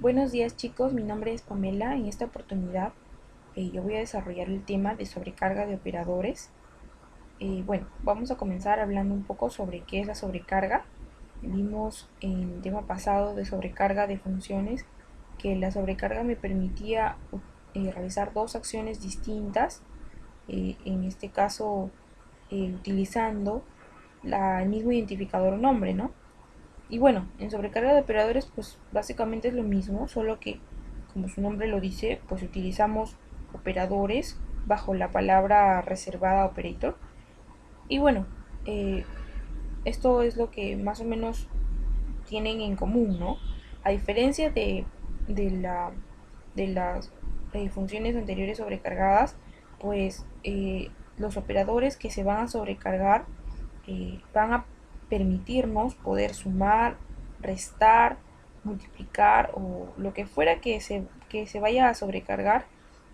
Buenos días chicos, mi nombre es Pamela. En esta oportunidad yo voy a desarrollar el tema de sobrecarga de operadores. Bueno, vamos a comenzar hablando un poco sobre qué es la sobrecarga. Vimos en el tema pasado de sobrecarga de funciones que la sobrecarga me permitía realizar dos acciones distintas, en este caso utilizando el mismo identificador o nombre, ¿no? Y bueno, en sobrecarga de operadores pues básicamente es lo mismo, solo que como su nombre lo dice, pues utilizamos operadores bajo la palabra reservada operator. Y bueno, eh, esto es lo que más o menos tienen en común, ¿no? A diferencia de, la, de las funciones anteriores sobrecargadas, pues los operadores que se van a sobrecargar van a permitirnos poder sumar, restar, multiplicar o lo que fuera que se vaya a sobrecargar,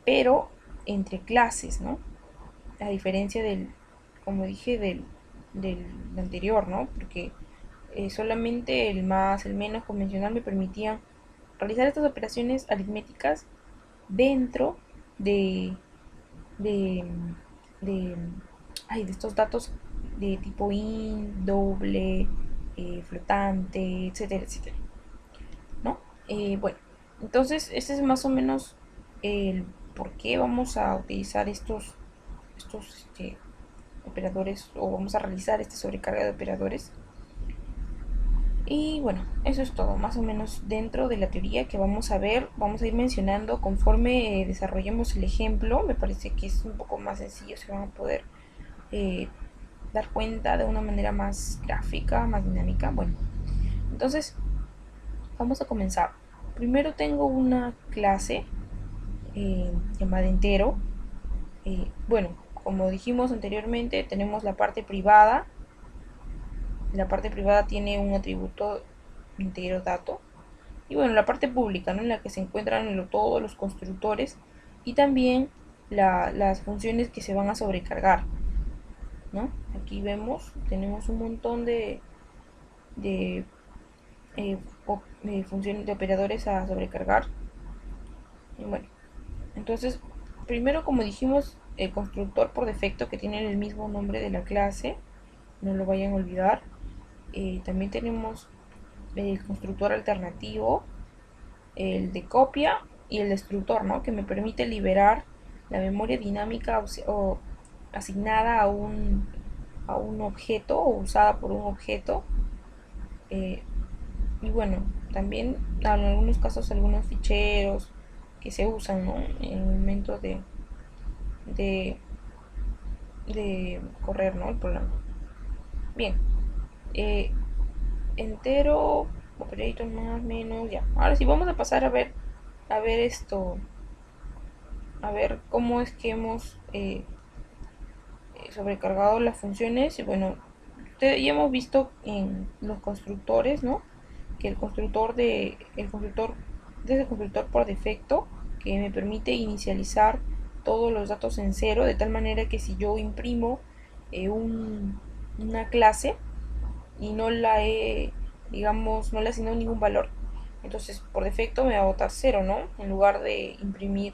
pero entre clases, ¿no? A diferencia como dije, del anterior, ¿no? Porque solamente el más, el menos convencional me permitían realizar estas operaciones aritméticas dentro de, de, de, de estos datos de tipo int, doble, flotante, etcétera, etcétera, ¿no? Bueno, entonces ese es más o menos el por qué vamos a utilizar estos operadores o vamos a realizar esta sobrecarga de operadores. Y bueno, eso es todo, más o menos dentro de la teoría que vamos a ver, vamos a ir mencionando conforme desarrollemos el ejemplo. Me parece que es un poco más sencillo, se van a poder eh, dar cuenta de una manera más gráfica, más dinámica. Bueno, entonces vamos a comenzar. Primero tengo una clase llamada entero. Bueno, como dijimos anteriormente, tenemos la parte privada. La parte privada tiene un atributo entero dato. Y bueno, la parte pública, ¿no? En la que se encuentran todos los constructores y también las funciones que se van a sobrecargar, ¿no? Aquí vemos, tenemos un montón de, funciones de operadores a sobrecargar. Y bueno, entonces, primero como dijimos, el constructor por defecto que tiene el mismo nombre de la clase, no lo vayan a olvidar. También tenemos el constructor alternativo, el de copia y el destructor, ¿no? Que me permite liberar la memoria dinámica o asignada a un objeto o usada por un objeto. Eh, y bueno, también en algunos casos algunos ficheros que se usan, ¿no? En el momento de, de correr, ¿no? El programa. Bien, eh, entero, operator más, menos, ya. Ahora sí, vamos a pasar a ver esto, a ver cómo es que hemos sobrecargado las funciones. Y bueno, ya hemos visto en los constructores, ¿no? Que el constructor por defecto que me permite inicializar todos los datos en cero, de tal manera que si yo imprimo una clase y no la he, digamos, no le he asignado ningún valor, entonces por defecto me va a botar cero, ¿no? En lugar de imprimir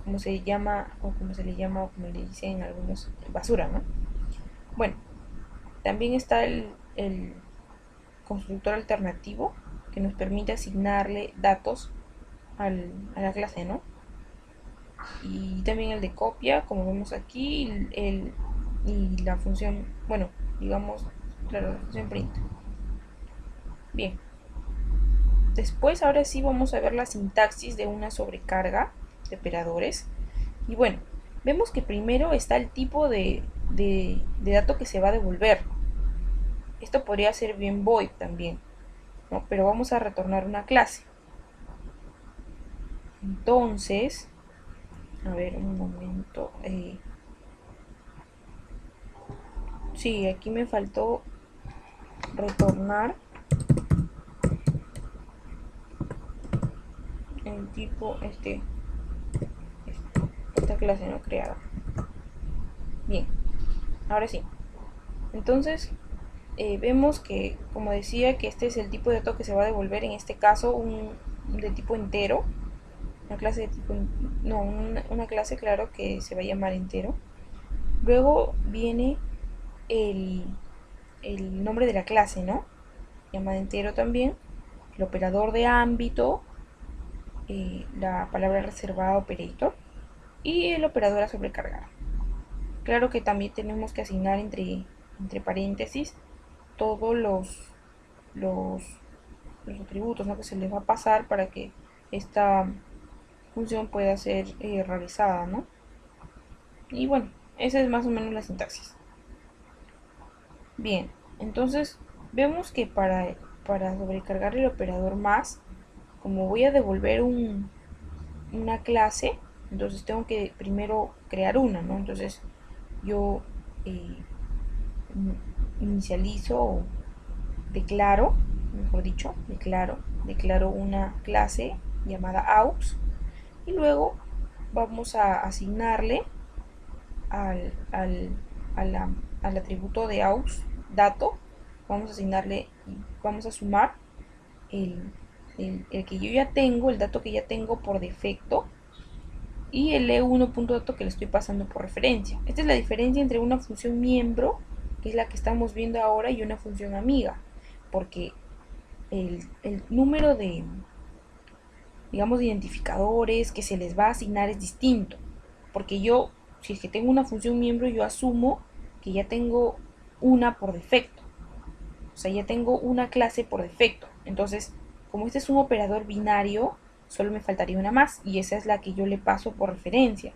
como se llama o como se le llama o como le dicen algunos, basura, ¿no? Bueno, también está el constructor alternativo que nos permite asignarle datos a la clase, ¿no? Y también el de copia, como vemos aquí, y la función, bueno, digamos, claro, la función print. Bien, después ahora sí vamos a ver la sintaxis de una sobrecarga de operadores. Y bueno, vemos que primero está el tipo de dato que se va a devolver. Esto podría ser bien void también, ¿no? Pero vamos a retornar una clase. Entonces, a ver, un momento. Sí, aquí me faltó retornar el tipo, esta clase no creada. Bien, ahora sí. Entonces, vemos que, como decía, que este es el tipo de dato que se va a devolver, en este caso de tipo entero, una clase de tipo, no, una clase, claro, que se va a llamar entero. Luego viene el, el nombre de la clase, ¿no? Llamada entero también, el operador de ámbito, la palabra reservada operator y el operador a sobrecargar. Claro que también tenemos que asignar entre paréntesis todos los, los atributos, ¿no?, que se les va a pasar para que esta función pueda ser realizada, ¿no? Y bueno, esa es más o menos la sintaxis. Bien, entonces vemos que para sobrecargar el operador más, como voy a devolver una clase, entonces tengo que primero crear una, ¿no? Entonces yo eh, inicializo o declaro, mejor dicho, declaro una clase llamada aux y luego vamos a asignarle al, al, al atributo de aux dato, vamos a asignarle, vamos a sumar el que yo ya tengo, el dato que ya tengo por defecto y el e1.dato que le estoy pasando por referencia. Esta es la diferencia entre una función miembro, que es la que estamos viendo ahora, y una función amiga, porque el número de, digamos, de identificadores que se les va a asignar es distinto, porque yo, si es que tengo una función miembro, yo asumo que ya tengo una por defecto, o sea, ya tengo una clase por defecto. Entonces, como este es un operador binario, solo me faltaría una más, y esa es la que yo le paso por referencia,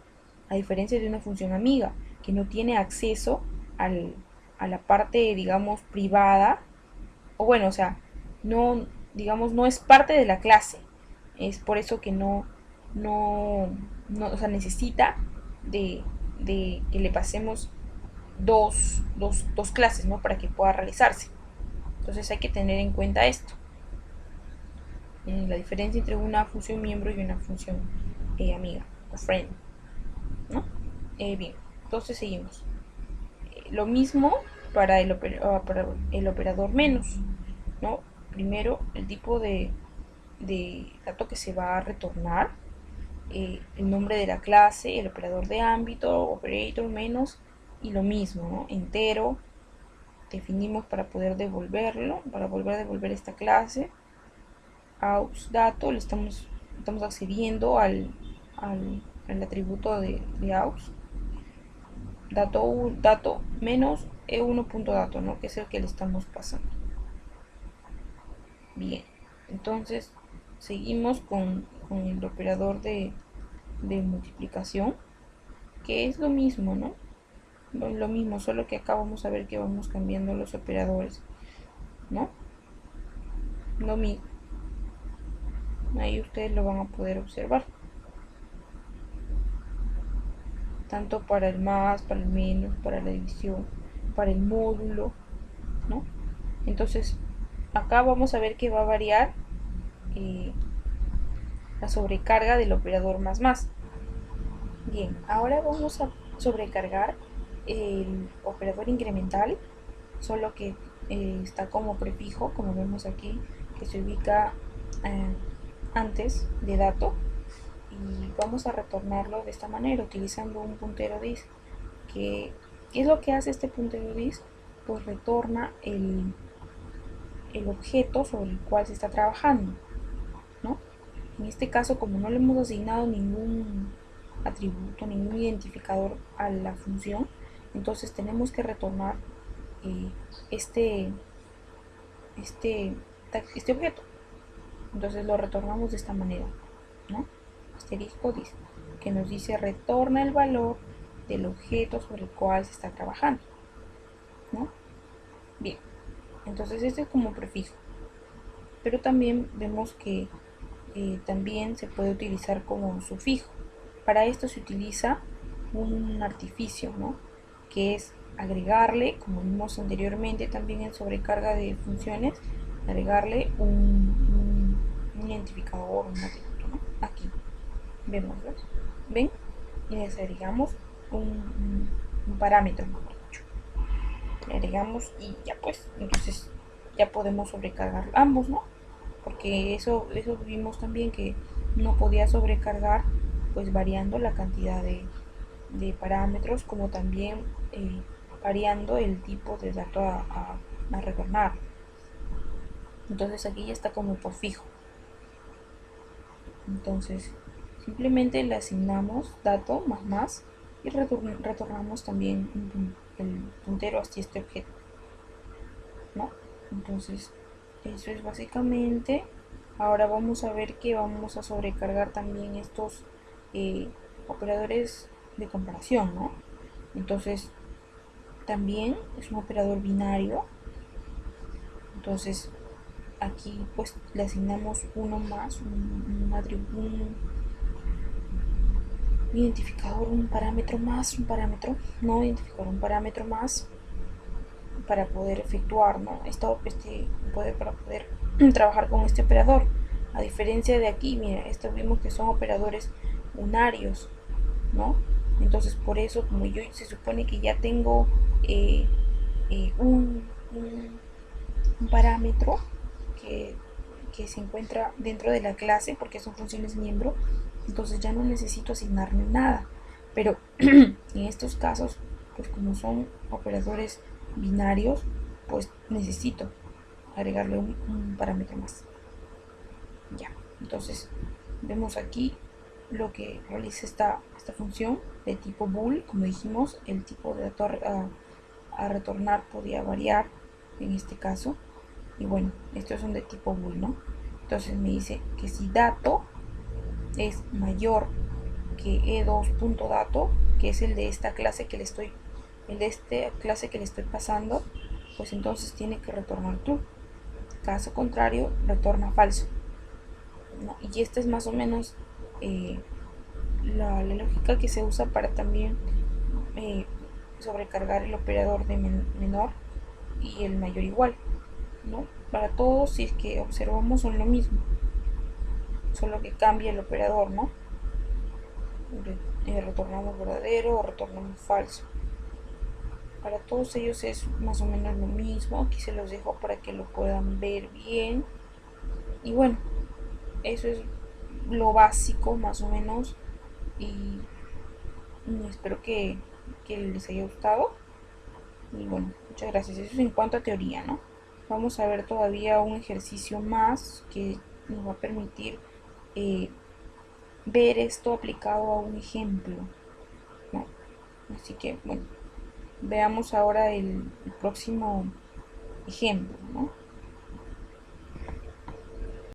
a diferencia de una función amiga, que no tiene acceso a la parte, digamos, privada, o bueno, o sea, no, digamos, no es parte de la clase. Es por eso que no, o sea, necesita de, de que le pasemos dos clases, ¿no? Para que pueda realizarse. Entonces hay que tener en cuenta esto. La diferencia entre una función miembro y una función amiga o friend, ¿no? Bien, entonces seguimos. Lo mismo para para el operador menos, ¿no? Primero, el tipo de dato que se va a retornar, el nombre de la clase, el operador de ámbito, operator menos, y lo mismo, ¿no? Entero, definimos para poder devolverlo, para volver a devolver esta clase. Aux dato, le estamos accediendo al atributo de aux. Dato menos e1.dato, ¿no? Que es el que le estamos pasando. Bien, entonces seguimos con el operador de multiplicación, que es lo mismo, ¿no? Lo mismo, solo que acá vamos a ver que vamos cambiando los operadores, ¿no? Lo mismo. Ahí ustedes lo van a poder observar. Tanto para el más, para el menos, para la división, para el módulo, ¿no? Entonces, acá vamos a ver que va a variar eh, la sobrecarga del operador más más. Bien, ahora vamos a sobrecargar el operador incremental, solo que está como prefijo, como vemos aquí, que se ubica eh, antes de dato, y vamos a retornarlo de esta manera, utilizando un puntero dis. ¿Qué es lo que hace este puntero dis? Pues retorna el objeto sobre el cual se está trabajando, ¿no? En este caso, como no le hemos asignado ningún atributo, ningún identificador a la función, entonces tenemos que retornar eh, este, este, este objeto. Entonces lo retornamos de esta manera, ¿no? Asterisco dice que nos dice retorna el valor del objeto sobre el cual se está trabajando, ¿no? Bien, entonces este es como prefijo, pero también vemos que también se puede utilizar como sufijo. Para esto se utiliza un artificio, ¿no? Que es agregarle, como vimos anteriormente también en sobrecarga de funciones, agregarle un identificador, un atributo, ¿no? Aquí vemos, ¿ves? ¿Ven? Y les agregamos un parámetro, mejor dicho. Le agregamos y ya pues, entonces ya podemos sobrecargar ambos, ¿no? porque eso vimos también que no podía sobrecargar, pues variando la cantidad de parámetros, como también variando el tipo de dato a retornar. Entonces aquí ya está como por fijo. Entonces simplemente le asignamos dato más y retornamos también el puntero hacia este objeto, ¿no? Entonces eso es básicamente. Ahora vamos a ver que vamos a sobrecargar también estos eh, operadores de comparación, ¿no? Entonces también es un operador binario. Entonces aquí pues le asignamos uno más, un identificador, un parámetro más, un parámetro, no identificador, un parámetro más para poder efectuar, ¿no? Para poder trabajar con este operador. A diferencia de aquí, mira, esto vimos que son operadores unarios, ¿no? Entonces por eso, como yo se supone que ya tengo eh, un parámetro que, que se encuentra dentro de la clase, porque son funciones miembro, entonces ya no necesito asignarle nada. Pero en estos casos, pues como son operadores binarios, pues necesito agregarle un parámetro más. Ya, entonces vemos aquí lo que realiza esta función de tipo bool. Como dijimos, el tipo de dato a retornar podía variar en este caso. Y bueno, estos son de tipo bool, ¿no? Entonces me dice que si dato es mayor que e2.dato, que es el de esta clase que le estoy, el de esta clase que le estoy pasando, pues entonces tiene que retornar true. Caso contrario, retorna falso, ¿no? Y esta es más o menos eh, la lógica que se usa para también eh, sobrecargar el operador de menor y el mayor igual, ¿no? Para todos, si es que observamos, son lo mismo, solo que cambia el operador, ¿no? Retornamos verdadero o retornamos falso. Para todos ellos es más o menos lo mismo. Aquí se los dejo para que lo puedan ver bien. Y bueno, eso es lo básico más o menos. Y espero que les haya gustado. Y bueno, muchas gracias. Eso es en cuanto a teoría, ¿no? Vamos a ver todavía un ejercicio más que nos va a permitir eh, ver esto aplicado a un ejemplo, ¿no? Así que, bueno, veamos ahora el próximo ejemplo, ¿no?